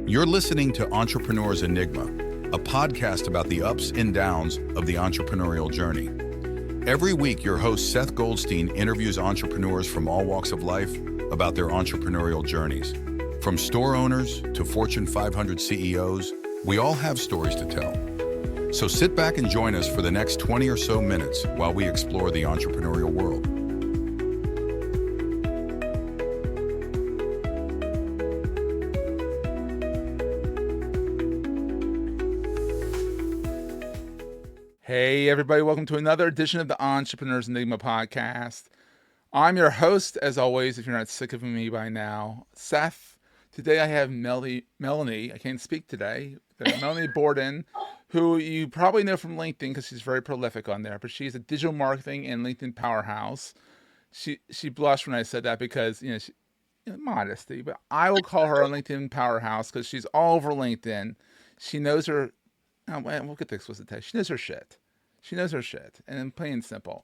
You're listening to Entrepreneur's Enigma, a podcast about the ups and downs of the entrepreneurial journey. Every week, your host Seth Goldstein interviews entrepreneurs from all walks of life about their entrepreneurial journeys. From store owners to Fortune 500 CEOs, we all have stories to tell. So sit back and join us for the next 20 or so minutes while we explore the entrepreneurial world. Hey everybody, welcome to another edition of the Entrepreneur's Enigma podcast. I'm your host, as always, if you're not sick of me by now, Seth. Today I have Melanie, I can't speak today, Melanie Borden, who you probably know from LinkedIn because she's very prolific on there, but she's a digital marketing and LinkedIn powerhouse. She blushed when I said that because, modesty, but I will call her a LinkedIn powerhouse because she's all over LinkedIn. She knows her, we'll get the explicit text. She knows her shit. She knows her shit, and plain and simple.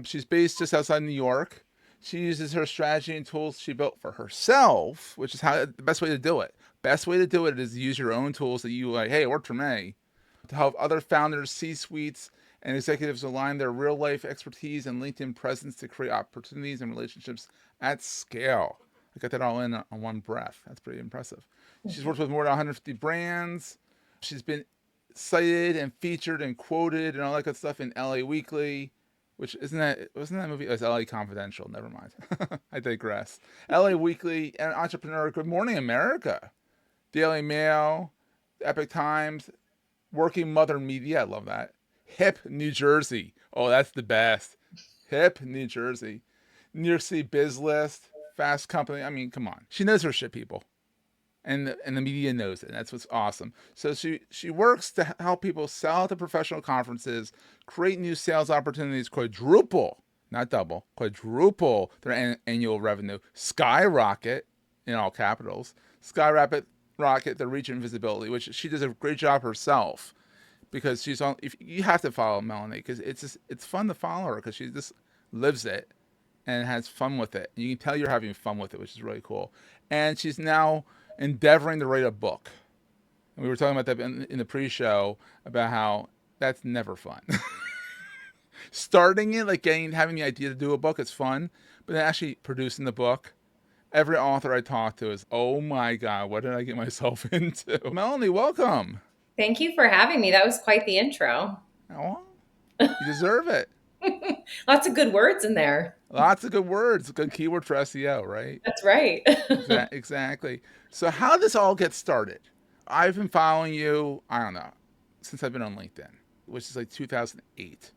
She's based just outside New York. She uses her strategy and tools she built for herself, which is the best way to do it. Best way to do it is to use your own tools that you like, hey, it worked for me, to help other founders, C-suites, and executives align their real-life expertise and LinkedIn presence to create opportunities and relationships at scale. I got that all in on one breath. That's pretty impressive. She's worked with more than 150 brands. She's been cited and featured and quoted and all that good stuff in LA Weekly, which wasn't that movie? It was LA Confidential. Never mind. I digress. LA Weekly and Entrepreneur, Good Morning America, Daily Mail, Epoch Times, Working Mother Media. I love that. Hip New Jersey. Oh, that's the best. Hip New Jersey. New York City Biz List, Fast Company. I mean, come on. She knows her shit, people. And the media knows it. And that's what's awesome. So she works to help people sell to professional conferences, create new sales opportunities, quadruple, not double, quadruple their annual revenue, skyrocket, in all capitals, skyrocket their reach and visibility, which she does a great job herself. Because she's on. If you have to follow Melanie, because it's fun to follow her because she just lives it and has fun with it. And you can tell you're having fun with it, which is really cool. And she's now endeavoring to write a book. And we were talking about that in the pre-show about how that's never fun. Starting it, like having the idea to do a book, is fun, but then actually producing the book, every author I talk to is, oh my God, what did I get myself into? Melanie, welcome. Thank you for having me. That was quite the intro. Oh, you deserve it. Lots of good words in there. Lots of good words. Good keyword for SEO, right? That's right. Exactly. So how did this all get started? I've been following you, I don't know, since I've been on LinkedIn, which is like 2008.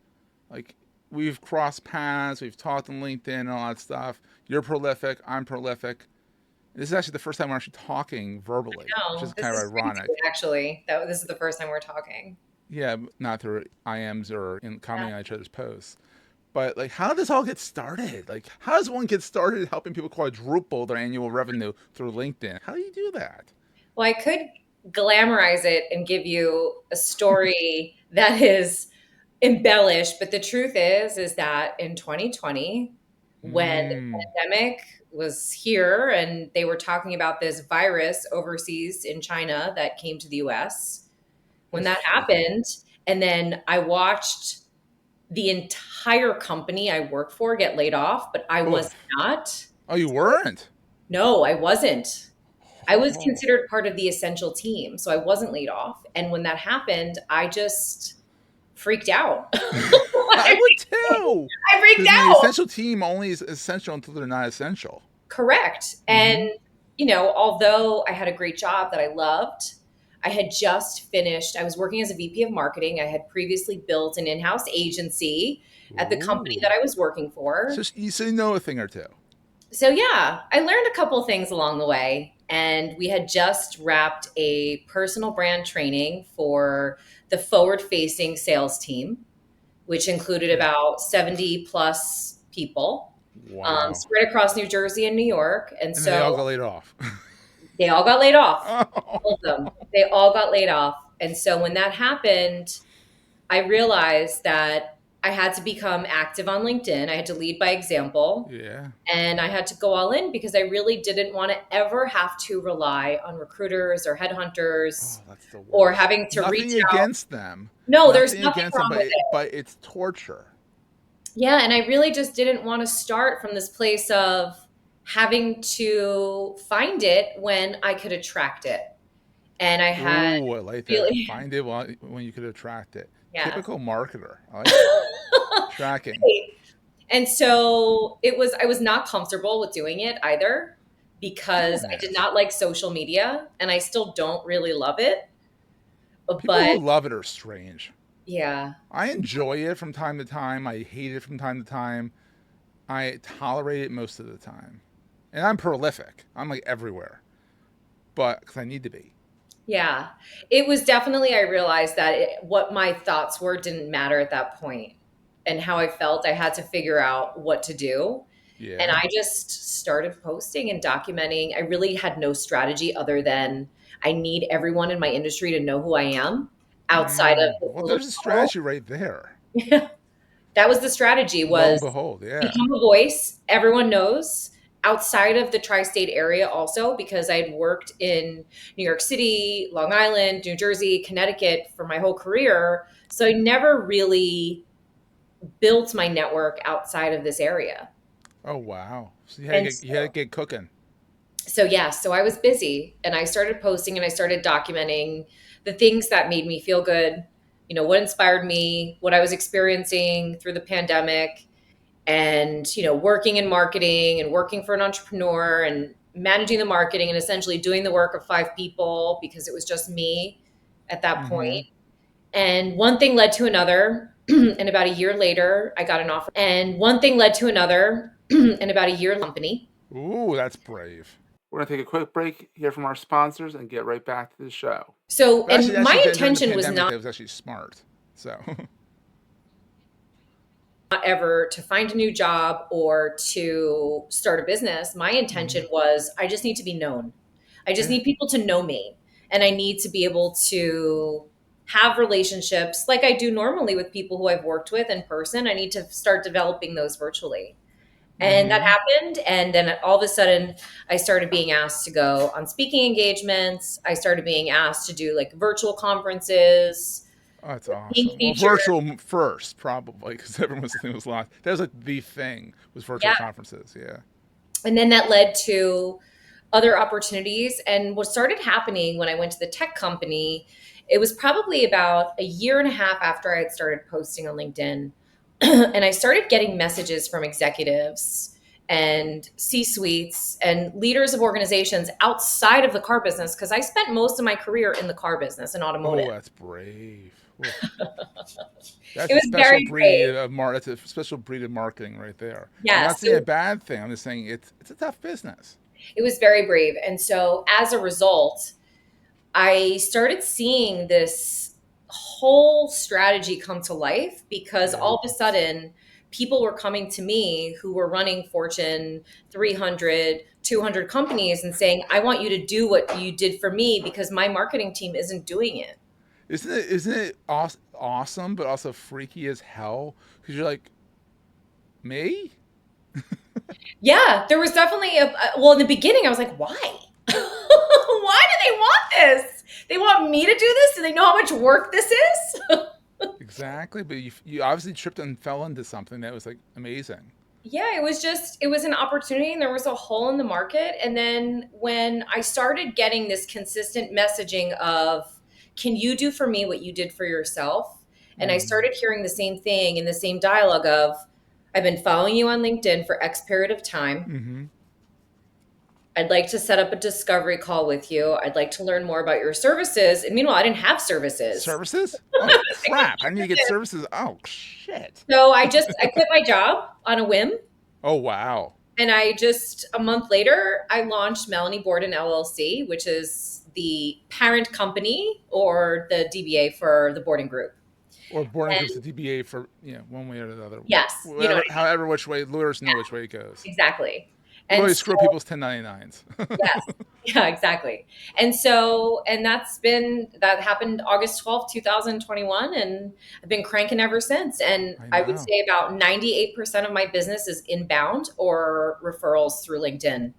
Like, we've crossed paths, we've talked on LinkedIn and all that stuff. You're prolific, I'm prolific. This is actually the first time we're actually talking verbally, which is kind of ironic. Actually, this is the first time we're talking. Yeah, not through IMs or in commenting on each other's posts. But like, how did this all get started? Like, how does one get started helping people quadruple their annual revenue through LinkedIn? How do you do that? Well, I could glamorize it and give you a story that is embellished. But the truth is that in 2020, when the pandemic was here and they were talking about this virus overseas in China that came to the US, when that happened, and then I watched the entire company I worked for get laid off, but I was not. Oh, you weren't? No, I wasn't. I was considered part of the essential team, so I wasn't laid off. And when that happened, I just freaked out. I would too. I freaked out. The essential team only is essential until they're not essential. Correct. And, although I had a great job that I loved, I had just finished, I was working as a VP of marketing. I had previously built an in-house agency at the company that I was working for. So you know a thing or two. So yeah, I learned a couple of things along the way. And we had just wrapped a personal brand training for the forward-facing sales team, which included about 70 plus people. Wow. Spread across New Jersey and New York. And so they all got laid off. They all got laid off. All of them. They all got laid off. And so when that happened, I realized that I had to become active on LinkedIn. I had to lead by example. Yeah. And I had to go all in because I really didn't want to ever have to rely on recruiters or headhunters Oh, that's the or worst. having to reach Nothing out. against them. No, there's Nothing nothing against them, wrong with it. but it's torture. Yeah, and I really just didn't want to start from this place of having to find it when I could attract it. And I had Ooh, I like that. really, Find it when you could attract it. yeah. Typical marketer. I like that. Tracking. And so I was not comfortable with doing it either No because one I did is. not like social media and I still don't really love it. People But who love it are strange. yeah, I enjoy it from time to time. I hate it from time to time. I tolerate it most of the time. And I'm prolific. I'm like everywhere. But because I need to be. yeah, it was definitely, I realized that what my thoughts were didn't matter at that point, and how I felt, I had to figure out what to do. And Yeah. I just started posting and documenting. I really had no strategy other than I need everyone in my industry to know who I am outside of this Well, little there's a bubble. strategy right there. That was the strategy, Lo and was behold, yeah. become a voice everyone knows outside of the tri-state area also, because I had worked in New York City, Long Island, New Jersey, Connecticut for my whole career. So I never really built my network outside of this area. Oh wow. So And you had to get cooking. so yeah, so I was busy and I started posting and I started documenting the things that made me feel good, what inspired me, what I was experiencing through the pandemic, and working in marketing and working for an entrepreneur and managing the marketing and essentially doing the work of 5 people because it was just me at that Mm-hmm. point. And one thing led to another. And about a year later, I got an offer. And one thing led to another. And about a year company. Ooh, that's brave. We're going to take a quick break here from our sponsors and get right back to the show. So, But and my during the intention was pandemic, not that was actually smart. So, ever to find a new job or to start a business. My mm-hmm. intention was I just need to be known. I just Yeah. need people to know me. And I need to be able to have relationships like I do normally with people who I've worked with in person. I need to start developing those virtually. And that Mm-hmm. happened. And then all of a sudden, I started being asked to go on speaking engagements. I started being asked to do like virtual conferences, Oh, that's being awesome. Well, featured. virtual first, probably, because everyone's thing was lost. That was like the thing, was virtual Yeah. conferences. Yeah. And then that led to other opportunities. And what started happening when I went to the tech company, it was probably about a year and a half after I had started posting on LinkedIn. And I started getting messages from executives and C suites and leaders of organizations outside of the car business, because I spent most of my career in the car business and automotive. Oh, that's brave. Oof. It That's a was special very breed brave. of that's a special breed of marketing right there. I'm Yes, not saying a bad thing. I'm just saying it's a tough business. it was very brave. And so as a result, I started seeing this whole strategy come to life because Yeah. all of a sudden people were coming to me who were running Fortune 300, 200 companies and saying, I want you to do what you did for me because my marketing team isn't doing it. Isn't it awesome, but also freaky as hell? Because you're like, me? Yeah, there was definitely well, in the beginning, I was like, why? Why do they want this? They want me to do this? Do they know how much work this is? Exactly, but you obviously tripped and fell into something that was like amazing. Yeah, it was an opportunity and there was a hole in the market. And then when I started getting this consistent messaging of, can you do for me what you did for yourself? And I Mm-hmm. started hearing the same thing in the same dialogue of, I've been following you on LinkedIn for X period of time. Mm-hmm. I'd like to set up a discovery call with you. I'd like to learn more about your services. And meanwhile, I didn't have services. Services? Oh crap! I need to get services. Oh shit! So I quit my job on a whim. Oh wow! And a month later, I launched Melanie Borden LLC, which is the parent company or the DBA for the Borden Group. Or Borden Group's And a DBA for one way or the other. yes, you know what Whatever, I mean? however, which way lawyers know which way it goes. Exactly. Really And screw people's 1099s. yes. Yeah, exactly. And so, and that happened August 12th, 2021. And I've been cranking ever since. And I I would know. say about 98% of my business is inbound or referrals through LinkedIn.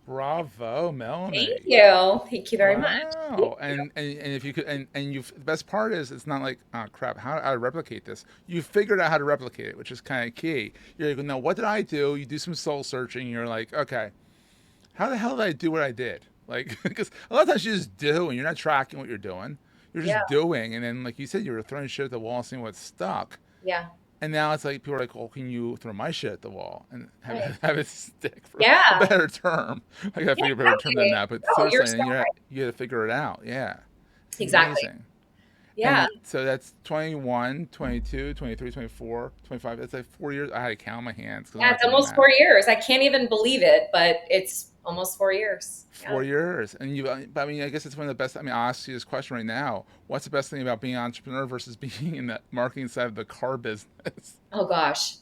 Bravo, Thank Melanie. you. Thank you very much. Wow. And if you could, and you, the best part is it's not like, oh crap, how do I replicate this? You figured out how to replicate it, which is kind of key. You're like, no, what did I do? You do some soul searching. You're like, okay, how the hell did I do what I did? Like, because a lot of times you just do and you're not tracking what you're doing. You're Yeah. just doing. And then, like you said, you were throwing shit at the wall, seeing what's stuck. Yeah. And now it's like people are like, "Oh, can you throw my shit at the wall and have, Right. it, have it stick?" For a Yeah. better term, I gotta Yeah, figure a better term than exactly. that. But No, you're seriously, so and right. you got to figure it out. Yeah, it's Exactly. amazing. Yeah. And so that's 21, 22, 23, 24, 25. That's like 4 years. I had to count on my hands because I'm Yeah, not it's good at almost math. 4 years. I can't even believe it, but it's almost 4 years. Yeah. 4 years, and you. I mean, I guess it's one of the best. I mean, I'll ask you this question right now: what's the best thing about being an entrepreneur versus being in the marketing side of the car business? Oh gosh.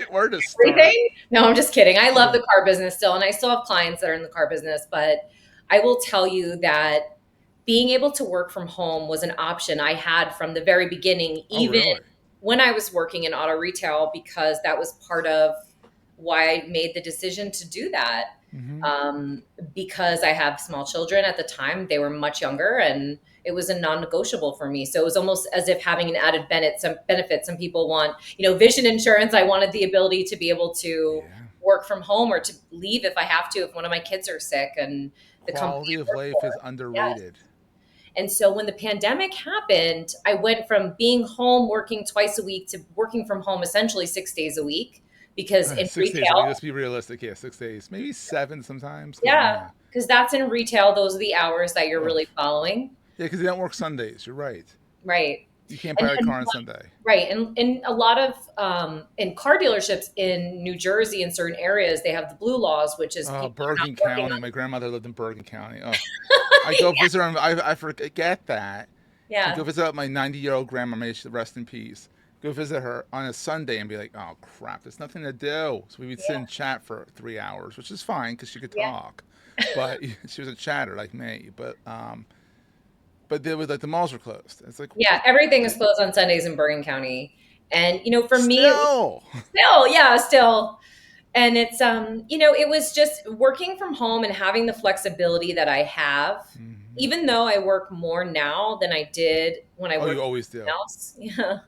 Where to start? Everything? No, I'm just kidding. I love the car business still, and I still have clients that are in the car business, but I will tell you that being able to work from home was an option I had from the very beginning, Oh, even really? when I was working in auto retail, because that was part of why I made the decision to do that. Mm-hmm. Because I have small children at the time, they were much younger, and it was a non-negotiable for me. So it was almost as if having an added benefit. Some people want, vision insurance. I wanted the ability to be able to Yeah. work from home or to leave if I have to, if one of my kids are sick, and the company Quality I of work life is for. Yes. underrated. And so when the pandemic happened, I went from being home working twice a week to working from home essentially 6 days a week, because in 6 days a week. retail, Let's be realistic. Yeah, 6 days, maybe seven sometimes. Because yeah, because that's in retail, those are the hours that you're ugh. really following. Yeah, because they don't work Sundays. You're right. Right. You can't And buy a then, car on Sunday. right. And a lot of, in car dealerships in New Jersey, in certain areas, they have the blue laws, which is Oh, people are not Bergen working County. on. My grandmother lived in Bergen County. Oh, I go visit her. I forget that. To go Yeah. visit my 90-year-old grandma. May she rest in peace. Go visit her on a Sunday and be like, oh crap, there's nothing to do. So we would sit Yeah. and chat for 3 hours, which is fine because she could Yeah. talk. But she was a chatter like me. But there was like the malls were closed. It's like Yeah. Everything is closed on Sundays in Bergen County. And, for me, it was still. still, yeah, still. And it's, it was just working from home and having the flexibility that I have, Mhm. even though I work more now than I did when I Oh, you worked always for do. someone else. Yeah.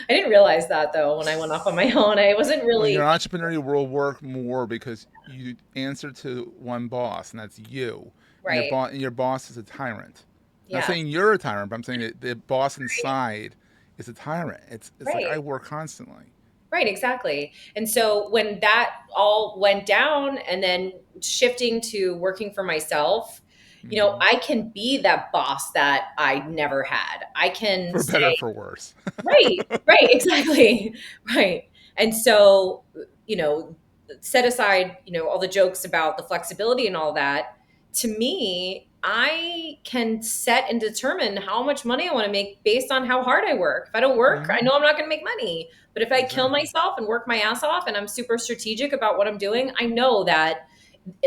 I didn't realize that though when I went off on my own. I wasn't When you're really an entrepreneur, you will work more because you answer to one boss, and that's you. And right. your boss is a tyrant. I'm not Yeah. saying you're a tyrant, but I'm saying that the boss inside is a tyrant. It's like I Right. work constantly. Right, exactly. And so when that all went down and then shifting to working for myself, Hmm. I can be that boss that I never had. I can For better, say, for worse. right, right, exactly. Right. And so, you know, set aside, all the jokes about the flexibility and all that. To me, I can set and determine how much money I want to make based on how hard I work. If I don't work, I Hmm. know I'm not going to make money. But if I kill Exactly. myself and work my ass off and I'm super strategic about what I'm doing, I know that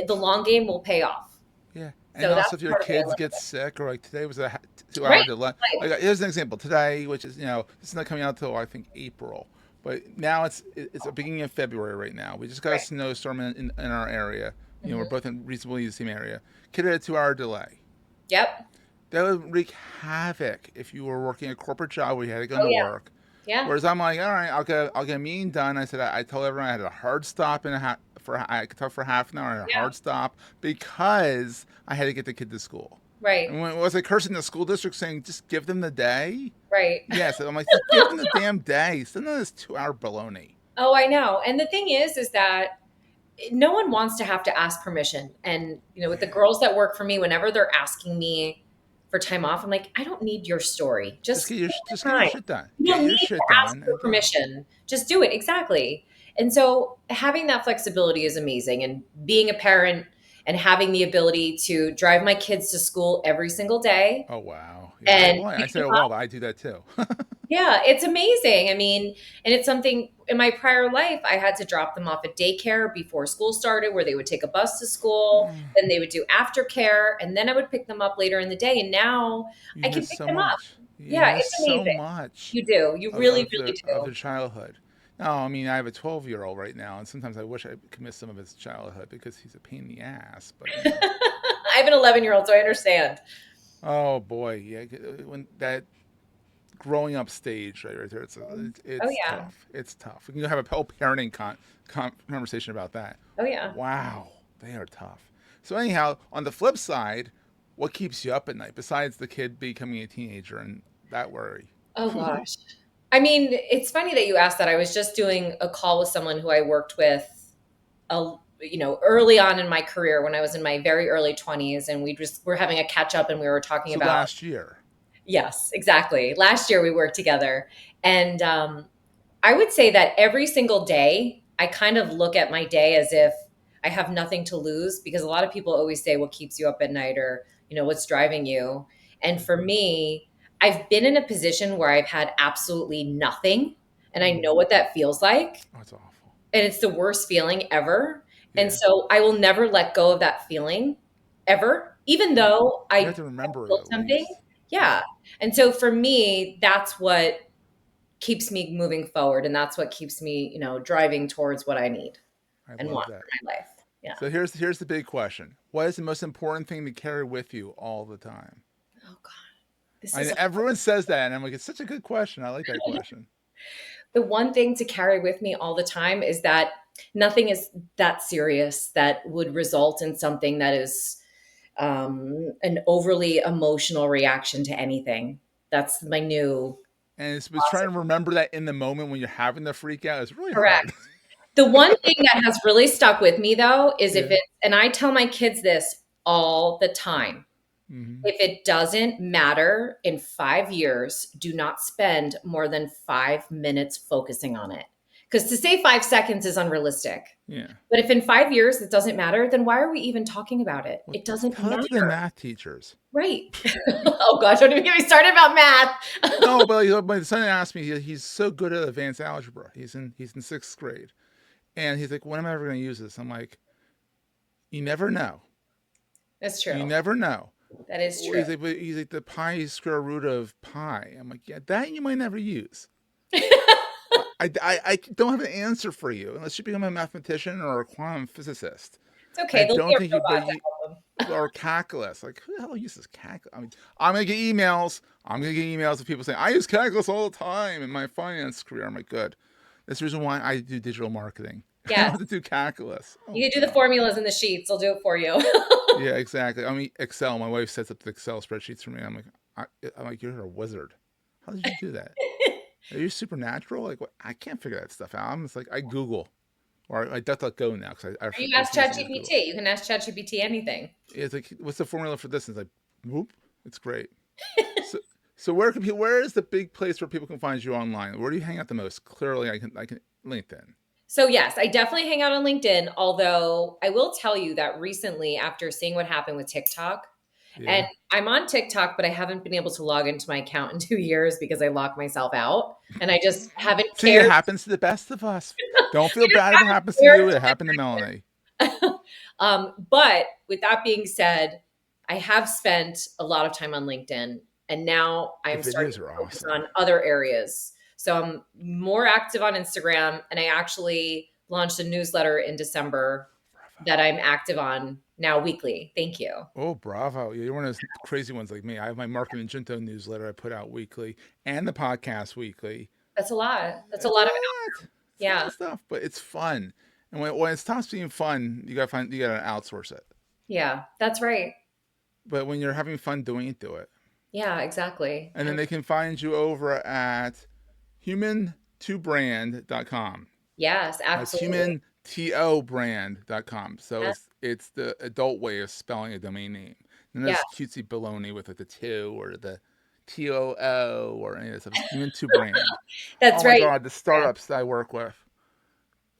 the long game will pay off. Yeah. And So also, that's if your part of it. I kids love get it. sick, or like today was a Right. 2 hour delay. Right. Like, here's an example. Today, which is, this is not coming out till I think April, but now it's the beginning of February right now. We just got a Right. snowstorm in our area. We're Mhm. both in reasonably the same area. Kid had a 2 hour delay. Yep. That would wreak havoc if you were working a corporate job where you had to go Oh into yeah. work. Yeah. Whereas I'm like, all right, I'll get a meeting done. I said I told everyone I had a hard stop I could talk for half an hour and a Yeah. hard stop because I had to get the kid to school. Right. And when was I cursing the school district saying just give them the day? Right. Yes, I'm like just give them the damn day. Send them this 2 hour baloney. Oh, I know. And the thing is that no one wants to have to ask permission. And, with the Yeah, girls that work for me, whenever they're asking me for time off, I'm like, I don't need your story. Just take just the get your time. shit done. You Get don't your need to shit ask done for and go. permission. Just do it. Exactly. And so having that flexibility is amazing. And being a parent and having the ability to drive my kids to school every single day Oh wow. Yeah. and I pick say them oh up. well, but I do that too. Yeah, it's amazing. I mean, and it's something in my prior life, I had to drop them off at daycare before school started, where they would take a bus to school, then they would do aftercare, and then I would pick them up later in the day. And now You I can miss pick so them up. much. You Yeah, miss it's so amazing. much You do. You of, really, of really their of do. their childhood. No, I mean I have a 12-year-old right now, and sometimes I wish I could miss some of his childhood because he's a pain in the ass. But I have an 11-year-old, so I understand. oh boy, yeah, when that growing up stage right there, Oh it's yeah. tough. It's tough. We can have a whole parenting conversation about that. Oh yeah. Wow, they are tough. So anyhow, on the flip side, what keeps you up at night besides the kid becoming a teenager and that worry? Oh gosh. I mean, it's funny that you asked that. I was just doing a call with someone who I worked with early on in my career when I was in my very early 20s, and we just were having a catch up and we were talking So about. last year. Yes, exactly. Last year we worked together. And I would say that every single day, I kind of look at my day as if I have nothing to lose, because a lot of people always say, what keeps you up at night, or, what's driving you. And for me, I've been in a position where I've had absolutely nothing. And I know what that feels like. Oh, it's awful. And it's the worst feeling ever. And Yeah. so I will never let go of that feeling ever, even though You have I to remember it built at something. least. Yeah. And so for me, that's what keeps me moving forward. And that's what keeps me, driving towards what I need I and love want that. for my life. Yeah. So here's the big question: what is the most important thing to carry with you all the time? Oh God. This I is everyone says that, and I'm like, it's such a good question. I like that question. the one thing to carry with me all the time is that nothing is that serious that would result in something that is an overly emotional reaction to anything. That's my new And it's trying philosophy. to remember that in the moment when you're having the freak out is really Correct. hard. The one thing that has really stuck with me though is if Yeah. it, and I tell my kids this all the time, Mm-hmm. if it doesn't matter in 5 years, do not spend more than 5 minutes focusing on it. Because to say 5 seconds is unrealistic. Yeah. But if in 5 years it doesn't matter, then why are we even talking about it? Well, It doesn't tell that to the matter. math teachers. Right. Oh gosh, don't even get me started about math. No, but my son asked me. He's so good at advanced algebra. He's in sixth grade, and he's like, "When am I ever going to use this?" I'm like, "You never know. That's You true. never know." That is Well, true. he's like the pi is square root of pi. I'm like, yeah, that you might never use. I don't have an answer for you unless you become a mathematician or a quantum physicist. It's okay. I There'll be don't a think you, robot but to you, help them. or calculus. Like, who the hell uses calculus? I mean, I'm gonna get emails. I'm gonna get emails of people saying I use calculus all the time in my finance career. I'm like, good. That's the reason why I do digital marketing. I don't Yes. have to do calculus. Oh You can do the God. formulas in the sheets. I'll do it for you. Yeah, exactly. I mean, Excel. My wife sets up the Excel spreadsheets for me. I'm like, you're a wizard. How did you do that? Are you supernatural? Like, what? I can't figure that stuff out. I'm just like, I Google or I DuckDuckGo now because I Or you ask refuse to use Google. ChatGPT. You can ask ChatGPT anything. It's like, what's the formula for this? And it's like, whoop, it's great. So, so where is the big place where people can find you online? Where do you hang out the most? Clearly, I can LinkedIn. So yes, I definitely hang out on LinkedIn, although I will tell you that recently, after seeing what happened with TikTok, Yeah. and I'm on TikTok, but I haven't been able to log into my account in 2 years because I locked myself out and I just haven't See, it cared. happens to the best of us. Don't feel I just bad if it happens to haven't you. It happened to Melanie. cared. But with that being said, I have spent a lot of time on LinkedIn, and now The I'm starting videos to are focus awesome. on other areas. So I'm more active on Instagram, and I actually launched a newsletter in December that I'm active on now weekly. Thank you. Oh, bravo. You're one of those crazy ones like me. I have my Marketing Junto newsletter I put out weekly and the podcast weekly. That's a lot. That's a It's a lot of lot. It's a lot yeah. of stuff, but it's fun. And when it stops being fun, you gotta outsource it. Yeah, that's right. But when you're having fun doing it, do it. Yeah, exactly. And then they can find you over at human2brand.com. Yes, That's absolutely. humantobrand.com. So Yeah. it's the adult way of spelling a domain name. And Yeah. there's cutesy baloney with like the two or the TOO or any of this stuff. It's human2brand. Oh That's my right. God, the startups that I work with,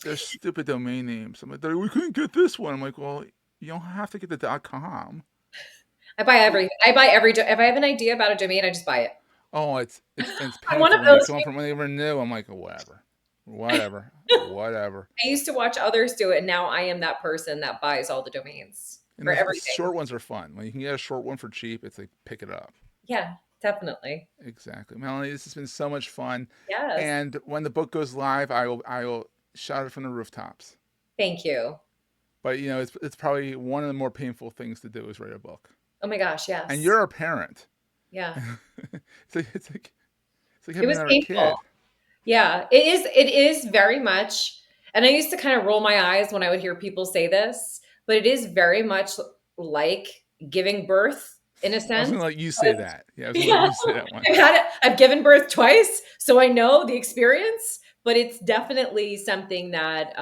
they're stupid domain names. I'm like, we couldn't get this one. I'm like, well, you don't have to get the .com. I buy every if I have an idea about a domain, I just buy it. Oh, it's I'm one painful of when you those come from when they were new. I'm like, oh, whatever. I used to watch others do it, and now I am that person that buys all the domains And for the everything. short ones are fun. When you can get a short one for cheap, it's like pick it up. Yeah, definitely. Exactly, Melanie. This has been so much fun. Yes. And when the book goes live, I will shout it from the rooftops. Thank you. But it's probably one of the more painful things to do is write a book. Oh my gosh, And yes. you're a parent. Yeah. It's like It having was another painful. kid. Yeah, it is very much, and I used to kind of roll my eyes when I would hear people say this, but it is very much like giving birth in a I was sense. gonna let you say that. Yeah, I was gonna let Yeah, you say that one. I've given birth twice, so I know the experience, but it's definitely something that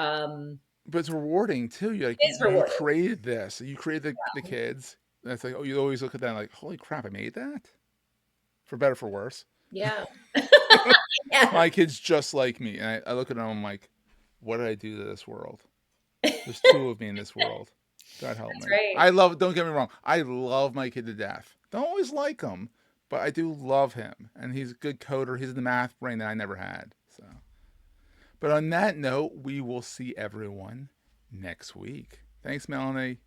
But it's rewarding too. You like is you rewarding. created this. You created the kids. That's like, oh, you always look at that like, holy crap, I made that. For better, for worse. Yeah. Yeah. My kid's just like me, and I look at them. I'm like, what did I do to this world? There's two of me in this world. God help That's me. right. I love. Don't get me wrong. I love my kid to death. Don't always like him, but I do love him, and he's a good coder. He's the math brain that I never had. So, but on that note, we will see everyone next week. Thanks, Melanie.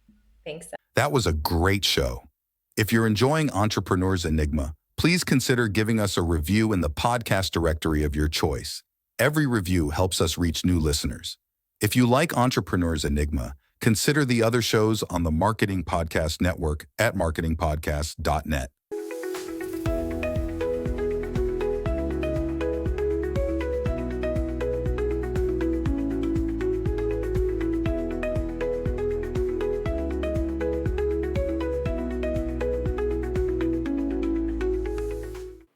Thanks. That was a great show. If you're enjoying Entrepreneur's Enigma, please consider giving us a review in the podcast directory of your choice. Every review helps us reach new listeners. If you like Entrepreneur's Enigma, consider the other shows on the Marketing Podcast Network at marketingpodcast.net.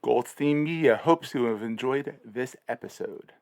Goldstein Media hopes you have enjoyed this episode.